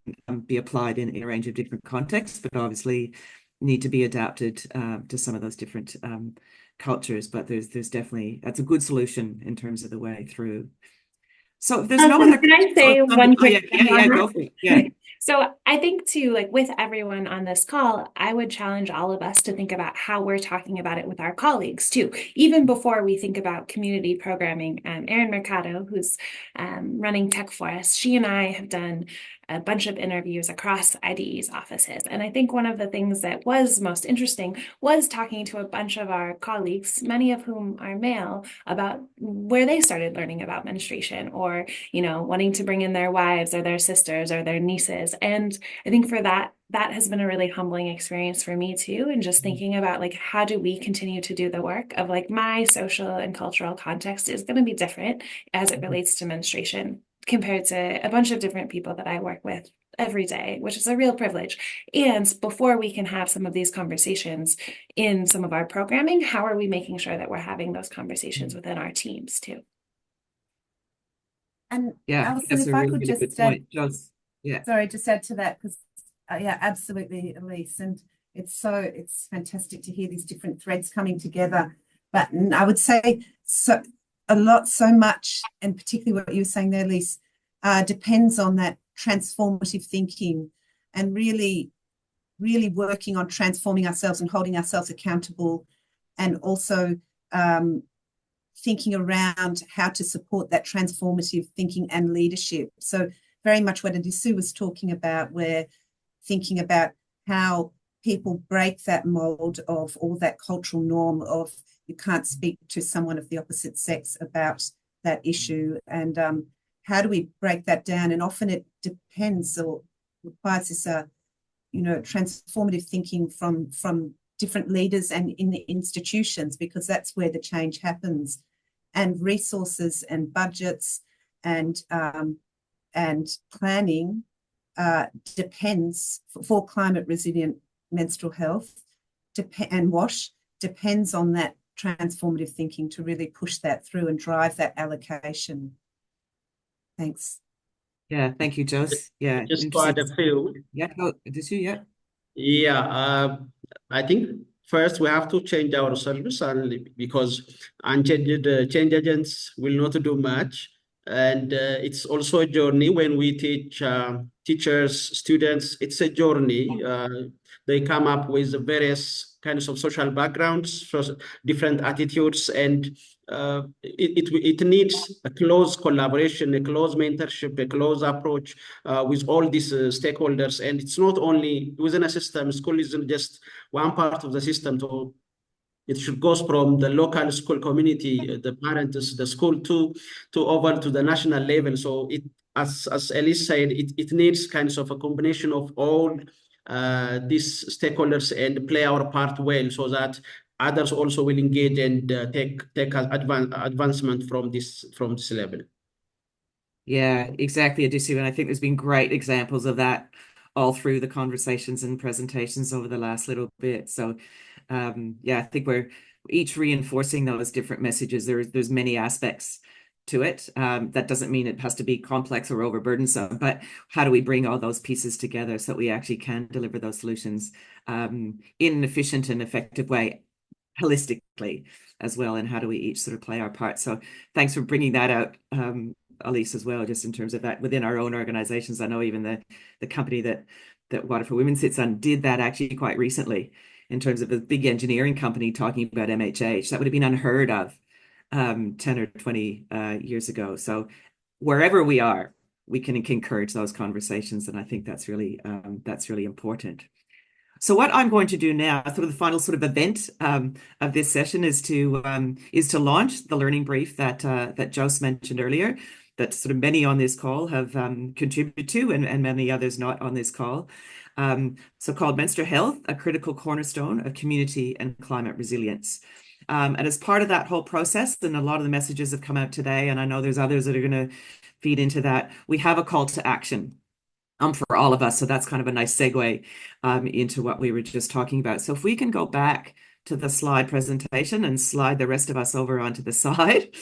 be applied in a range of different contexts, but obviously need to be adapted to some of those different cultures. But there's definitely, that's a good solution in terms of the way through. So if there's no other Can I say one quick thing on that? go for it. Yeah. So I think too, like with everyone on this call, I would challenge all of us to think about how we're talking about it with our colleagues too, even before we think about community programming. Erin Mercado, who's running tech for us, she and I have done a bunch of interviews across IDE's offices. And I think one of the things that was most interesting was talking to a bunch of our colleagues, many of whom are male, about where they started learning about menstruation, or, wanting to bring in their wives or their sisters or their nieces. And I think for that has been a really humbling experience for me too. And just thinking about like, how do we continue to do the work of like my social and cultural context is going to be different as it relates to menstruation compared to a bunch of different people that I work with every day, which is a real privilege. And before we can have some of these conversations in some of our programming, how are we making sure that we're having those conversations within our teams too? And Yeah, Alison, that's if a I really, could really just good point. Just, yeah. sorry, just add to that, because yeah, absolutely, Elise. And it's fantastic to hear these different threads coming together. But I would say so much, and particularly what you were saying there, Elise, depends on that transformative thinking and really, really working on transforming ourselves and holding ourselves accountable, and also thinking around how to support that transformative thinking and leadership. So very much what Adisu was talking about, where thinking about how people break that mold of all that cultural norm of you can't speak to someone of the opposite sex about that issue, and how do we break that down? And often it depends or requires this transformative thinking from different leaders and in the institutions, because that's where the change happens. And resources and budgets and planning depends for climate resilient menstrual health and WASH depends on that transformative thinking to really push that through and drive that allocation. Thanks. Yeah, thank you, Jos. Yeah, Just to interesting. add a few. Yeah, no, did you? Yeah. Yeah, I think first we have to change our service, and because unchanged change agents will not do much. And it's also a journey when we teach teachers, students. It's a journey. They come up with various kinds of social backgrounds, different attitudes, and it needs a close collaboration, a close mentorship, a close approach with all these stakeholders. And it's not only within a system. School isn't just one part of the system. So it should go from the local school community, the parents, the school, to over to the national level. So it, as Elise said, it needs kinds of a combination of all these stakeholders and play our part well, so that others also will engage and take advancement from this level. Yeah, exactly, Adisu. And I think there's been great examples of that all through the conversations and presentations over the last little bit. So, yeah, I think we're each reinforcing those different messages. There's many aspects to it. That doesn't mean it has to be complex or overburdensome, but how do we bring all those pieces together so that we actually can deliver those solutions in an efficient and effective way, holistically as well? And how do we each sort of play our part? So thanks for bringing that out, Elise, as well, just in terms of that within our own organizations. I know even the company that Water for Women sits on did that actually quite recently, in terms of a big engineering company talking about MHH. That would have been unheard of 10 or 20 years ago. So wherever we are, we can encourage those conversations, and I think that's really important. So what I'm going to do now, sort of the final sort of event of this session, is to launch the learning brief that Jos mentioned earlier, that sort of many on this call have contributed to, and many others not on this call. So called Menstrual Health, a critical cornerstone of community and climate resilience. And as part of that whole process, and a lot of the messages have come out today, and I know there's others that are going to feed into that, we have a call to action for all of us. So that's kind of a nice segue into what we were just talking about. So if we can go back to the slide presentation and slide the rest of us over onto the side,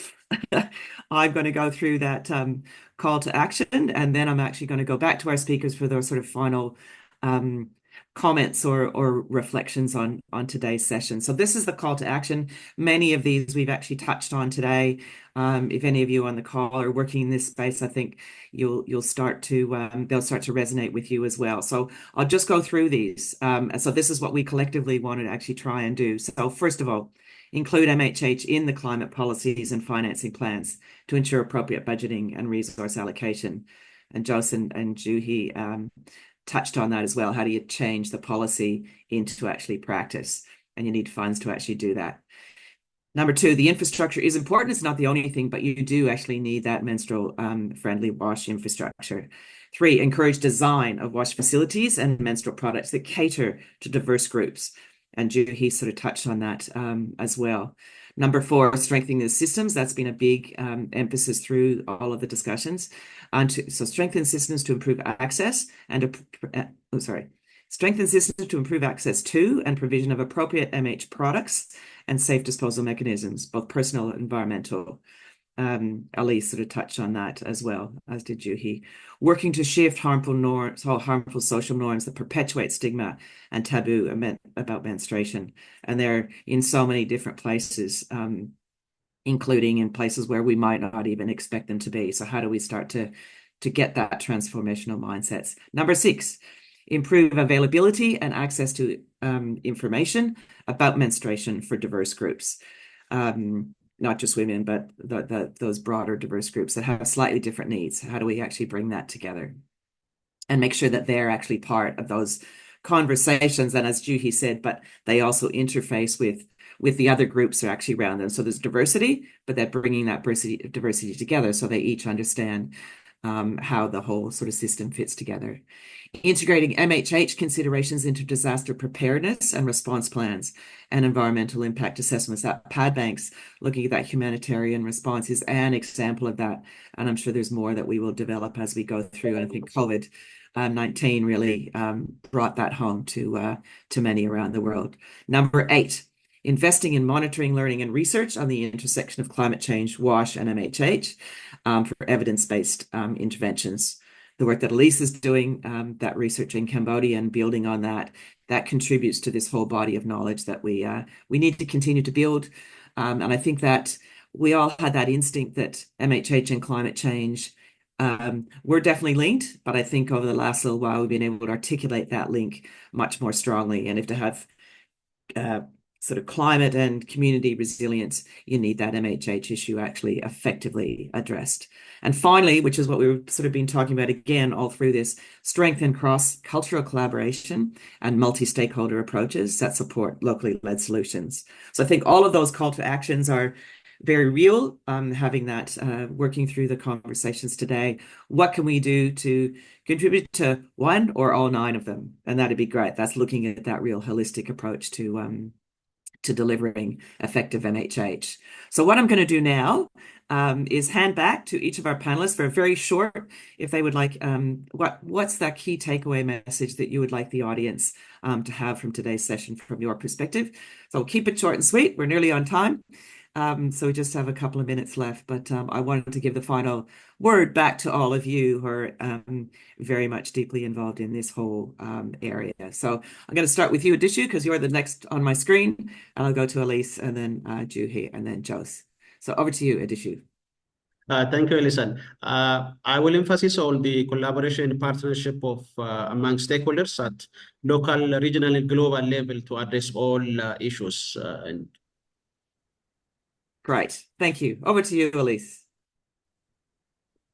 I'm going to go through that call to action, and then I'm actually going to go back to our speakers for their sort of final comments or reflections on today's session. So this is the call to action. Many of these we've actually touched on today. If any of you on the call are working in this space, I think you'll start to they'll start to resonate with you as well. So I'll just go through these. And so this is what we collectively wanted to actually try and do. So first of all, include MHH in the climate policies and financing plans to ensure appropriate budgeting and resource allocation. And Jos and Juhi touched on that as well. How do you change the policy into actually practice? And you need funds to actually do that. Number two, the infrastructure is important. It's not the only thing, but you do actually need that menstrual friendly wash infrastructure. Three, encourage design of wash facilities and menstrual products that cater to diverse groups. And Juhi sort of touched on that as well. Number 4, strengthening the systems. That's been a big emphasis through all of the discussions. So strengthen systems to improve access and strengthen systems to improve access to and provision of appropriate MH products and safe disposal mechanisms, both personal and environmental. Ali sort of touched on that as well, as did Juhi. Working to shift harmful social norms that perpetuate stigma and taboo about menstruation. And they're in so many different places, including in places where we might not even expect them to be. So how do we start to get that transformational mindsets? Number 6, improve availability and access to information about menstruation for diverse groups. Not just women, but those broader diverse groups that have slightly different needs. How do we actually bring that together and make sure that they're actually part of those conversations? And as Juhi said, but they also interface with the other groups that are actually around them. So there's diversity, but they're bringing that diversity together so they each understand how the whole sort of system fits together. Integrating MHH considerations into disaster preparedness and response plans and environmental impact assessments. That pad banks, looking at that humanitarian response, is an example of that. And I'm sure there's more that we will develop as we go through. And I think COVID-19 really brought that home to many around the world. Number 8, investing in monitoring, learning, and research on the intersection of climate change, WASH, and MHH for evidence-based interventions. The work that Elise is doing, that research in Cambodia and building on that contributes to this whole body of knowledge that we need to continue to build. And I think that we all had that instinct that MHH and climate change were definitely linked, but I think over the last little while we've been able to articulate that link much more strongly. And if to have sort of climate and community resilience, you need that MHH issue actually effectively addressed. And finally, which is what we've sort of been talking about again all through this, strengthen cross-cultural collaboration and multi-stakeholder approaches that support locally led solutions. So I think all of those call to actions are very real, having that, working through the conversations today. What can we do to contribute to one or all 9 of them? And that'd be great. That's looking at that real holistic approach to delivering effective MHH. So what I'm going to do now is hand back to each of our panelists for a very short, if they would like, what's that key takeaway message that you would like the audience to have from today's session from your perspective? So we'll keep it short and sweet. We're nearly on time. So we just have a couple of minutes left, but I wanted to give the final word back to all of you who are very much deeply involved in this whole area. So I'm going to start with you, Adishu, because you're the next on my screen, and I'll go to Elise and then Juhi and then Jos. So over to you, Adishu. Thank you, Alison. I will emphasize on the collaboration and partnership of among stakeholders at local, regional, and global level to address all issues. Great. Thank you. Over to you, Elise.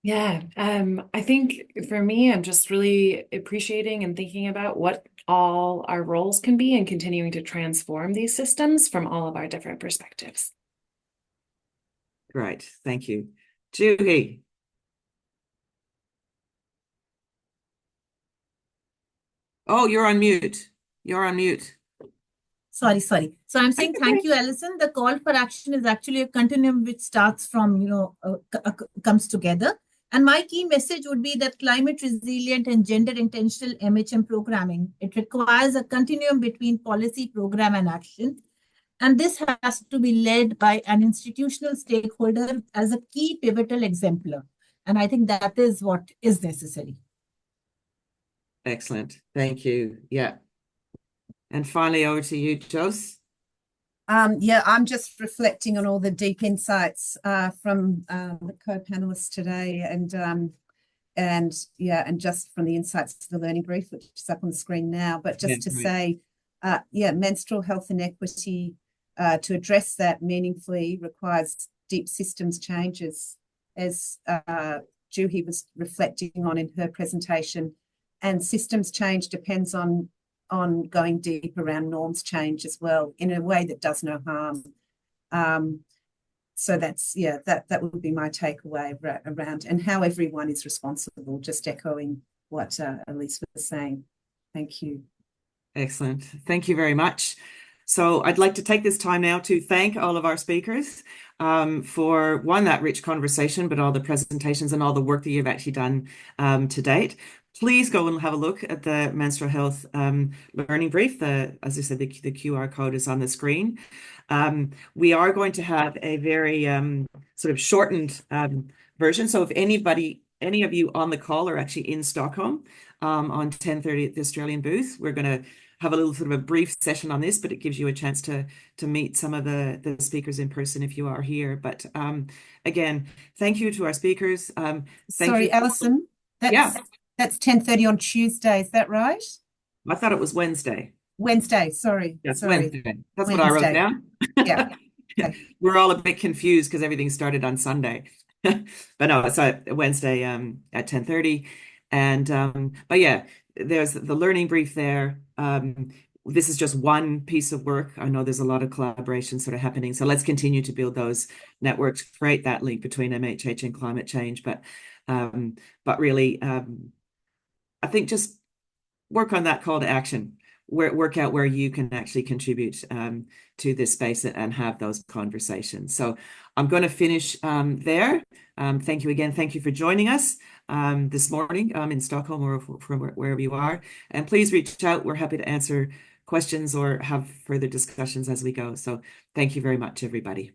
Yeah, I think for me, I'm just really appreciating and thinking about what all our roles can be and continuing to transform these systems from all of our different perspectives. Great. Thank you. Juhi. Oh, you're on mute. You're on mute. Sorry. So I'm saying thank you, Alison. The call for action is actually a continuum which starts from, comes together. And my key message would be that climate resilient and gender intentional MHM programming, it requires a continuum between policy, program, and action. And this has to be led by an institutional stakeholder as a key pivotal exemplar. And I think that is what is necessary. Excellent. Thank you. Yeah. And finally, over to you, Jos. I'm just reflecting on all the deep insights from the co-panelists today, and just from the insights to the learning brief, which is up on the screen now. But just to say, menstrual health and equity, to address that meaningfully requires deep systems changes, as Juhi was reflecting on in her presentation. And systems change depends on going deep around norms change as well in a way that does no harm. So that's, that would be my takeaway around, and how everyone is responsible, just echoing what Elise was saying. Thank you. Excellent. Thank you very much. So I'd like to take this time now to thank all of our speakers for one, that rich conversation, but all the presentations and all the work that you've actually done to date. Please go and have a look at the menstrual health learning brief. As I said, the QR code is on the screen. We are going to have a very sort of shortened version. So if any of you on the call are actually in Stockholm on 10:30 at the Australian booth, we're going to have a little sort of a brief session on this, but it gives you a chance to meet some of the speakers in person if you are here. But again, thank you to our speakers. Thank Sorry, you. Alison, Yeah, that's 10:30 on Tuesday, is that right? I thought it was Wednesday. Wednesday, sorry. Yes, Sorry. Wednesday. That's what I wrote Wednesday. down. Yeah. Okay. We're all a bit confused because everything started on Sunday. But no, it's a Wednesday at 10:30. And but yeah, there's the learning brief there. This is just one piece of work. I know there's a lot of collaboration sort of happening. So let's continue to build those networks, create that link between MHH and climate change. But really, I think just work on that call to action. Work out where you can actually contribute to this space and have those conversations. So I'm going to finish there. Thank you again. Thank you for joining us this morning in Stockholm or from wherever you are. And please reach out. We're happy to answer questions or have further discussions as we go. So thank you very much, everybody.